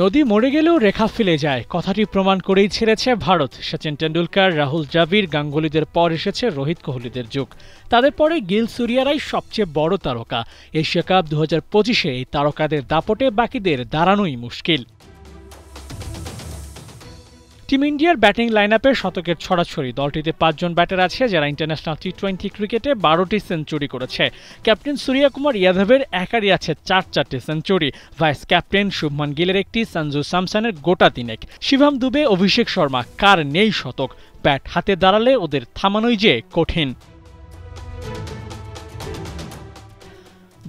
নদী মরে গেলেও রেখা ফেলে যায়, কথাটি প্রমাণ করেই ছেড়েছে ভারত। সচিন টেন্ডুলকার, রাহুল দ্রাবিড়, গাঙ্গুলিদের পর এসেছে রোহিত কোহলিদের যুগ। তাদের পরে গিল সুরিয়ারাই সবচেয়ে বড় তারকা। এশিয়া কাপ 2025-এ এই তারকাদের দাপটে বাকিদের দাঁড়ানোই মুশকিল। টিম ইন্ডিয়ার ব্যাটিং লাইনআপে শতকের ছড়াছড়ি। দলটিতে 5 জন ব্যাটার আছে যারা ইন্টারন্যাশনাল টি-20 ক্রিকেটে 12টি সেঞ্চুরি করেছে। ক্যাপ্টেন সূর্যকুমার যাদবের একারই আছে 4টি সেঞ্চুরি। ভাইস ক্যাপ্টেন শুভমান গিলের একটি, সঞ্জু স্যামসনের গোটা 3। শিবম দুবে, অভিষেক শর্মা, কার নেই শতক? ব্যাট হাতে দাঁড়ালে ওদের থামানোই যে কঠিন।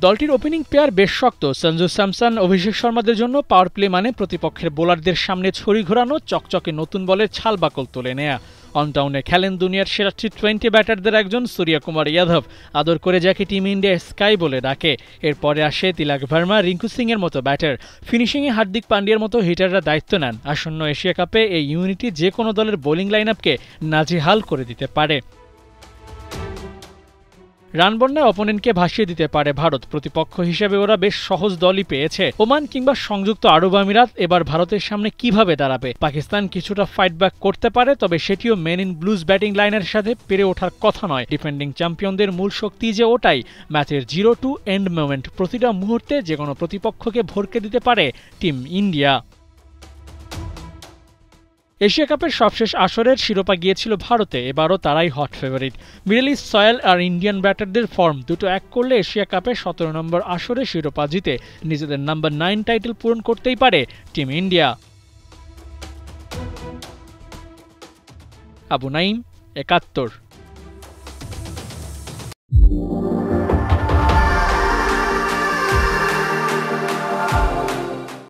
দলটির ওপেনিং পেয়ার বেশ শক্ত। সঞ্জু স্যামসন, অভিষেক শর্মাদের জন্য পাওয়ার প্লে মানে প্রতিপক্ষের বোলারদের সামনে ছড়ি ঘোরানো, চকচকে নতুন বলের ছালবাকল তুলে নেয়া। অনটাউনে খেলেন দুনিয়ার সেরা টি-20 ব্যাটারদের একজন সূর্যকুমার যাদব, আদর করে যাকে টিম ইন্ডিয়া স্কাই বলে ডাকে। এরপরে আসে তিলক ভার্মা, রিঙ্কু সিং এর মতো ব্যাটার। ফিনিশিংয়ে হার্দিক পান্ডিয়ার মতো হিটাররা দায়িত্ব নেন। আসন্ন এশিয়া কাপে এই ইউনিটি যে কোনো দলের বোলিং লাইনআপকে নাজেহাল করে দিতে পারে। রান বন্যায় অপোনেন্টকে ভাসিয়ে দিতে পারে ভারত। প্রতিপক্ষ হিসেবে ওরা বেশ সহজ দলই পেয়েছে। ওমান কিংবা সংযুক্ত আরব আমিরাত এবার ভারতের সামনে কিভাবে দাঁড়াবে? পাকিস্তান কিছুটা ফাইট ব্যাক করতে পারে, তবে সেটিও মেন ইন ব্লুজ ব্যাটিং লাইনের সাথে পেরে ওঠার কথা নয়। ডিফেন্ডিং চ্যাম্পিয়নদের মূল শক্তি যে ওটাই, ম্যাচের 0 টু এন্ড মোমেন্ট। প্রতিটা মুহূর্তে যে কোনো প্রতিপক্ষকে ভরকে দিতে পারে টিম ইন্ডিয়া। এশিয়া কাপের সবশেষ আসরের শিরোপা গিয়েছিল ভারতে, এবারও তারাই hot favourite. Middle east soil আর ইন্ডিয়ান ব্যাটারদের ফর্ম দুটো এক করলে এশিয়া কাপে 17 নম্বর আসরে শিরোপা জিতে নিজেদের নাম্বার 9 টাইটেল পূরণ করতেই পারে টিম ইন্ডিয়া। আবু নাইম, 71।